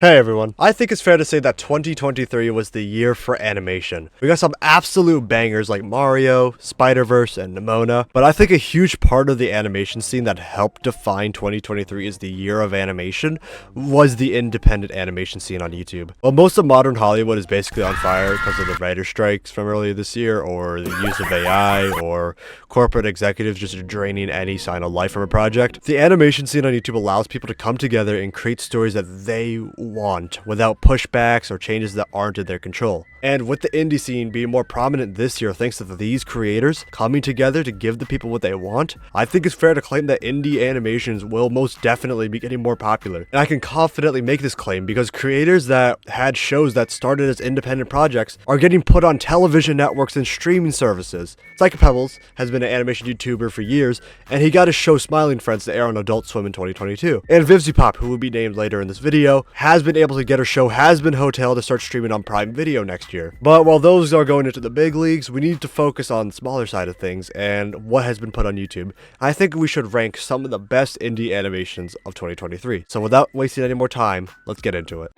Hey everyone, I think it's fair to say that 2023 was the year for animation. We got some absolute bangers like Mario, Spider-Verse, and Nimona, but I think a huge part of the animation scene that helped define 2023 as the year of animation was the independent animation scene on YouTube. While most of modern Hollywood is basically on fire because of the writer strikes from earlier this year, or the use of AI, or corporate executives just draining any sign of life from a project, the animation scene on YouTube allows people to come together and create stories that they want without pushbacks or changes that aren't in their control. And with the indie scene being more prominent this year thanks to these creators coming together to give the people what they want, I think it's fair to claim that indie animations will most definitely be getting more popular. And I can confidently make this claim because creators that had shows that started as independent projects are getting put on television networks and streaming services. Pebbles has been an animation YouTuber for years, and he got his show Smiling Friends to air on Adult Swim in 2022. And Vivziepop, who will be named later in this video, has been able to get her show Has Been Hotel to start streaming on Prime Video next year. But while those are going into the big leagues, we need to focus on the smaller side of things and what has been put on YouTube. I think we should rank some of the best indie animations of 2023. So without wasting any more time, let's get into it.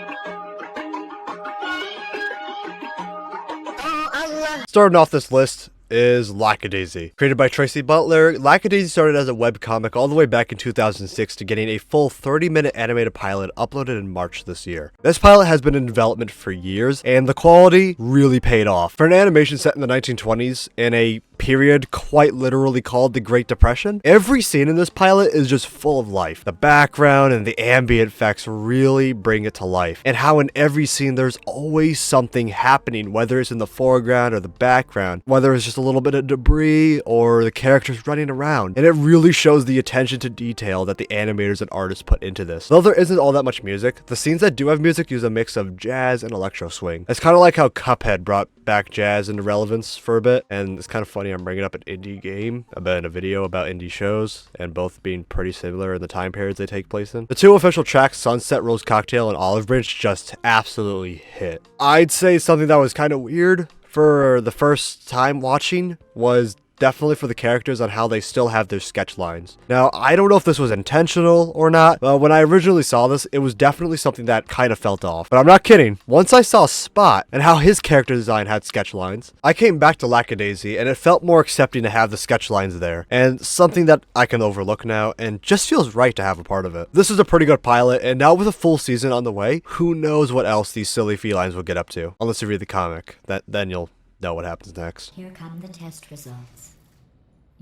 Starting off this list is Lackadaisy. Created by Tracy Butler, Lackadaisy started as a webcomic all the way back in 2006 to getting a full 30-minute animated pilot uploaded in March this year. This pilot has been in development for years, and the quality really paid off. For an animation set in the 1920s, in a period quite literally called the Great Depression, every scene in this pilot is just full of life. The background and the ambient effects really bring it to life, and how in every scene there's always something happening, whether it's in the foreground or the background, whether it's just a little bit of debris or the characters running around, and it really shows the attention to detail that the animators and artists put into this. Though there isn't all that much music, the scenes that do have music use a mix of jazz and electro swing. It's kind of like how Cuphead brought back jazz into relevance for a bit, and it's kind of funny I'm bringing up an indie game about a video about indie shows, and both being pretty similar in the time periods they take place in. The two official tracks, Sunset Rose Cocktail and Olive Branch, just absolutely hit. I'd say something that was kind of weird for the first time watching was definitely for the characters on how they still have their sketch lines. Now, I don't know if this was intentional or not, but when I originally saw this, it was definitely something that kind of felt off. But I'm not kidding. Once I saw Spot and how his character design had sketch lines, I came back to Lackadaisy and it felt more accepting to have the sketch lines there, and something that I can overlook now and just feels right to have a part of it. This is a pretty good pilot, and now with a full season on the way, who knows what else these silly felines will get up to. Unless you read the comic, then you'll know what happens next. Here come the test results.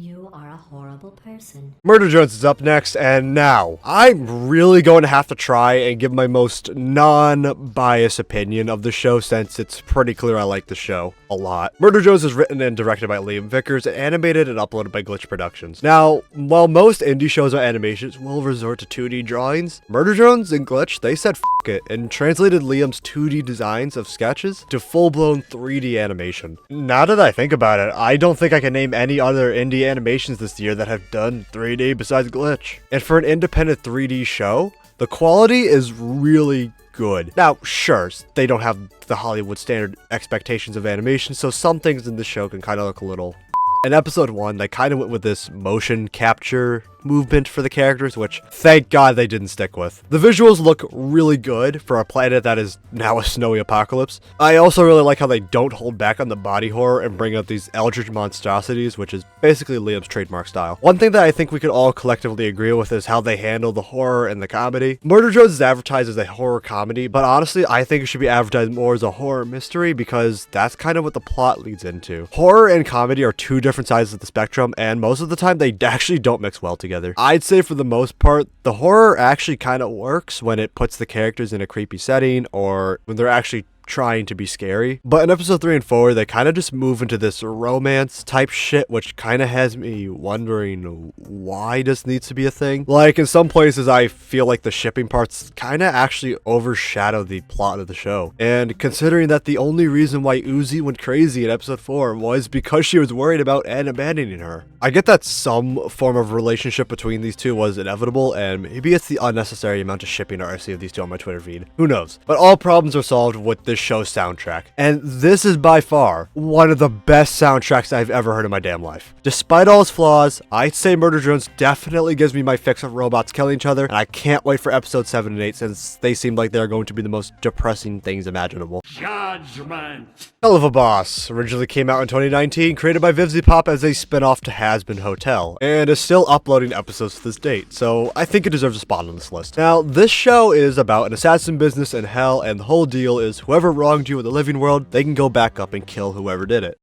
You are a horrible person. Murder Jones is up next, and now I'm really going to have to try and give my most non-biased opinion of the show, since it's pretty clear I like the show a lot. Murder Jones is written and directed by Liam Vickers and animated and uploaded by Glitch Productions. Now, while most indie shows or animations will resort to 2D drawings, Murder Jones and Glitch, they said f it and translated Liam's 2D designs of sketches to full-blown 3D animation. Now that I think about it, I don't think I can name any other indie animations this year that have done 3D besides Glitch. And for an independent 3D show, the quality is really good. Now, sure, they don't have the Hollywood standard expectations of animation, so some things in the show can kind of look a little. In episode 1, they kind of went with this motion capture movement for the characters, which thank God they didn't stick with. The visuals look really good for a planet that is now a snowy apocalypse. I also really like how they don't hold back on the body horror and bring out these eldritch monstrosities, which is basically Liam's trademark style. One thing that I think we could all collectively agree with is how they handle the horror and the comedy. Murder Jones is advertised as a horror comedy, but honestly, I think it should be advertised more as a horror mystery because that's kind of what the plot leads into. Horror and comedy are two different sides of the spectrum, and most of the time they actually don't mix well together. I'd say for the most part, the horror actually kind of works when it puts the characters in a creepy setting or when they're actually trying to be scary. But in episode 3 and 4, they kind of just move into this romance type shit, which kind of has me wondering why this needs to be a thing. Like, in some places, I feel like the shipping parts kind of actually overshadow the plot of the show. And considering that the only reason why Uzi went crazy in episode 4 was because she was worried about Anne abandoning her. I get that some form of relationship between these two was inevitable, and maybe it's the unnecessary amount of shipping I see of these two on my Twitter feed. Who knows? But all problems are solved with this this show's soundtrack. And this is by far one of the best soundtracks I've ever heard in my damn life. Despite all its flaws, I'd say Murder Drones definitely gives me my fix of robots killing each other, and I can't wait for episode 7 and 8 since they seem like they're going to be the most depressing things imaginable. Judgment. Helluva Boss originally came out in 2019, created by Vivziepop as a spin-off to Has-Been Hotel, and is still uploading episodes to this date, so I think it deserves a spot on this list. Now, this show is about an assassin business in hell, and the whole deal is whoever wronged you in the living world, they can go back up and kill whoever did it.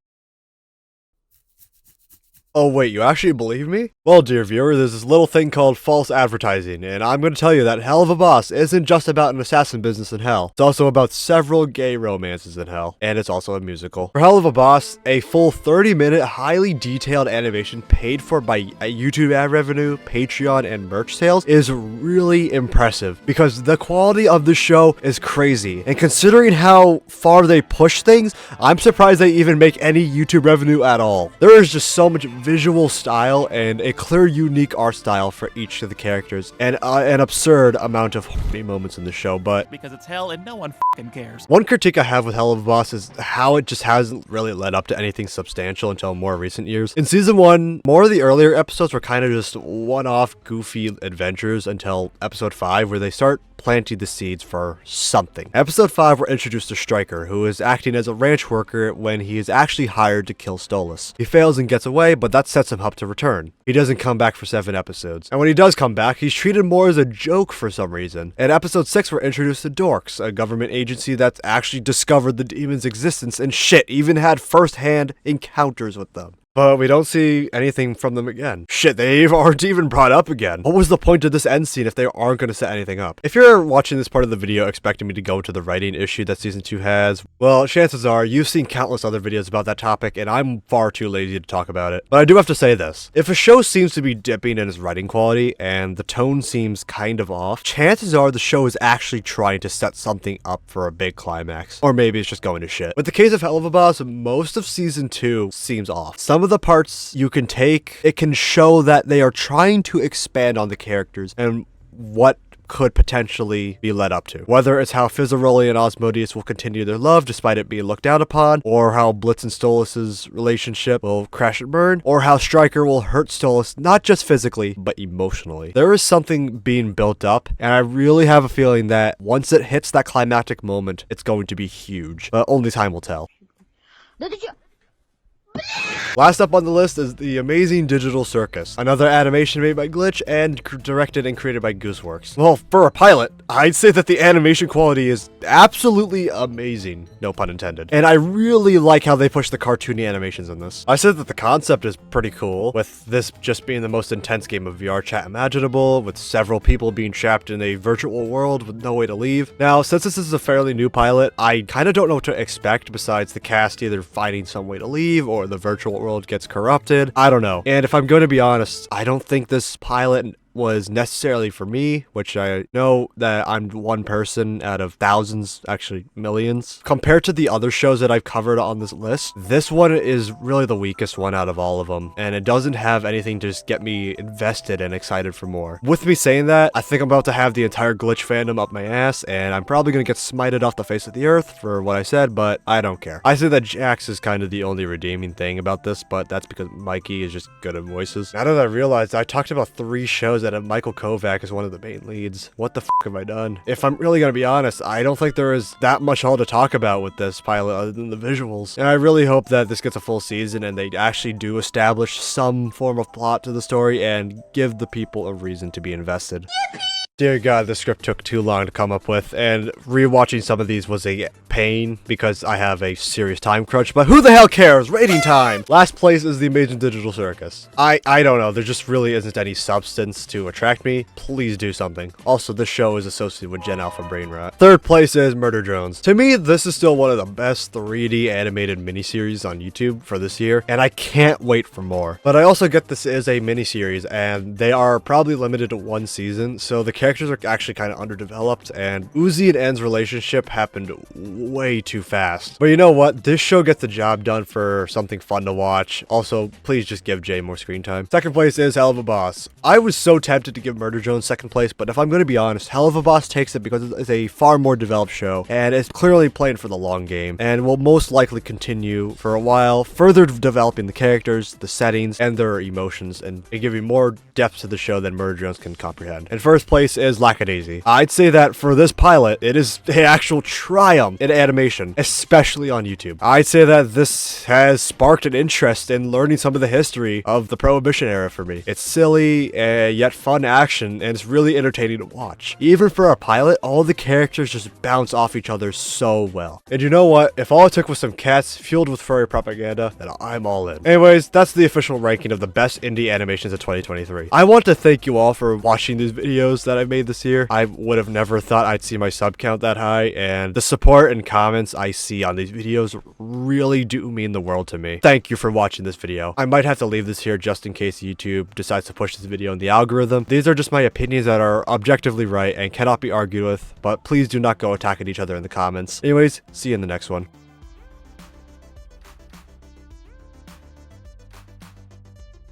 Oh wait, you actually believe me? Well, dear viewer, there's this little thing called false advertising, and I'm going to tell you that Helluva Boss isn't just about an assassin business in hell. It's also about several gay romances in hell, and it's also a musical. For Helluva Boss, a full 30-minute, highly detailed animation paid for by YouTube ad revenue, Patreon, and merch sales is really impressive, because the quality of the show is crazy, and considering how far they push things, I'm surprised they even make any YouTube revenue at all. There is just so much visual style and a clear, unique art style for each of the characters, and an absurd amount of horny moments in the show, but Because it's hell and no one fucking cares. one critique I have with Helluva Boss is how it just hasn't really led up to anything substantial until more recent years. In season 1, more of the earlier episodes were kind of just one-off goofy adventures until episode 5, where they start planting the seeds for something. Episode 5, we're introduced to Stryker, who is acting as a ranch worker when he is actually hired to kill Stolas. He fails and gets away, but that sets him up to return. He doesn't come back for 7 episodes. And when he does come back, he's treated more as a joke for some reason. In episode 6, we're introduced to Dorks, a government agency that's actually discovered the demon's existence and shit, even had first-hand encounters with them. But we don't see anything from them again. Shit, they aren't even brought up again. What was the point of this end scene if they aren't going to set anything up? If you're watching this part of the video expecting me to go into the writing issue that season 2 has, well, chances are you've seen countless other videos about that topic, and I'm far too lazy to talk about it. But I do have to say this. If a show seems to be dipping in its writing quality, and the tone seems kind of off, chances are the show is actually trying to set something up for a big climax. Or maybe it's just going to shit. With the case of Helluva Boss, most of season 2 seems off. Some of the parts you can take, it can show that they are trying to expand on the characters and what could potentially be led up to. Whether it's how Fizzaroli and Osmodeus will continue their love despite it being looked down upon, or how Blitz and Stolas' relationship will crash and burn, or how Stryker will hurt Stolas not just physically, but emotionally. There is something being built up, and I really have a feeling that once it hits that climactic moment, it's going to be huge, but only time will tell. Last up on the list is the amazing Digital Circus, another animation made by Glitch and directed and created by Gooseworks. Well, for a pilot, I'd say that the animation quality is absolutely amazing, no pun intended. And I really like how they push the cartoony animations in this. I said that the concept is pretty cool, with this just being the most intense game of VR chat imaginable, with several people being trapped in a virtual world with no way to leave. Now, since this is a fairly new pilot, I kind of don't know what to expect besides the cast either finding some way to leave or the virtual world gets corrupted. I don't know. And if I'm going to be honest, I don't think this pilot was necessarily for me, which I know that I'm one person out of thousands, actually millions. Compared to the other shows that I've covered on this list, this one is really the weakest one out of all of them, and it doesn't have anything to just get me invested and excited for more. With me saying that, I think I'm about to have the entire Glitch fandom up my ass, and I'm probably gonna get smited off the face of the earth for what I said, but I don't care. I say that Jax is kind of the only redeeming thing about this, but that's because Mikey is just good at voices. Now that I realized, I talked about 3 shows that have Michael Kovac as one of the main leads. What the f have I done? If I'm really gonna be honest, I don't think there is that much all to talk about with this pilot other than the visuals. And I really hope that this gets a full season and they actually do establish some form of plot to the story and give the people a reason to be invested. Dear God, the script took too long to come up with, and rewatching some of these was a pain because I have a serious time crunch, but who the hell cares? Rating time! Last place is the Amazing Digital Circus. I don't know, there just really isn't any substance to attract me. Please do something. Also, this show is associated with Gen Alpha brain rot. Third place is Murder Drones. To me, this is still one of the best 3D animated miniseries on YouTube for this year, and I can't wait for more. But I also get this is a miniseries, and they are probably limited to 1 season, so the characters are actually kind of underdeveloped, and Uzi and En's relationship happened way too fast. But you know what? This show gets the job done for something fun to watch. Also, please just give Jay more screen time. Second place is Helluva Boss. I was so tempted to give Murder Jones second place, but if I'm going to be honest, Helluva Boss takes it because it's a far more developed show, and it's clearly playing for the long game, and will most likely continue for a while, further developing the characters, the settings, and their emotions, and giving more depth to the show than Murder Jones can comprehend. In first place is Lackadaisy. I'd say that for this pilot, it is an actual triumph in animation, especially on YouTube. I'd say that this has sparked an interest in learning some of the history of the Prohibition era for me. It's silly, yet fun action, and it's really entertaining to watch. Even for a pilot, all the characters just bounce off each other so well. And you know what? If all it took was some cats fueled with furry propaganda, then I'm all in. Anyways, that's the official ranking of the best indie animations of 2023. I want to thank you all for watching these videos that I made this year. I would have never thought I'd see my sub count that high, and the support and comments I see on these videos really do mean the world to me. Thank you for watching this video. I might have to leave this here just in case YouTube decides to push this video in the algorithm. These are just my opinions that are objectively right and cannot be argued with, but please do not go attacking each other in the comments. Anyways, see you in the next one.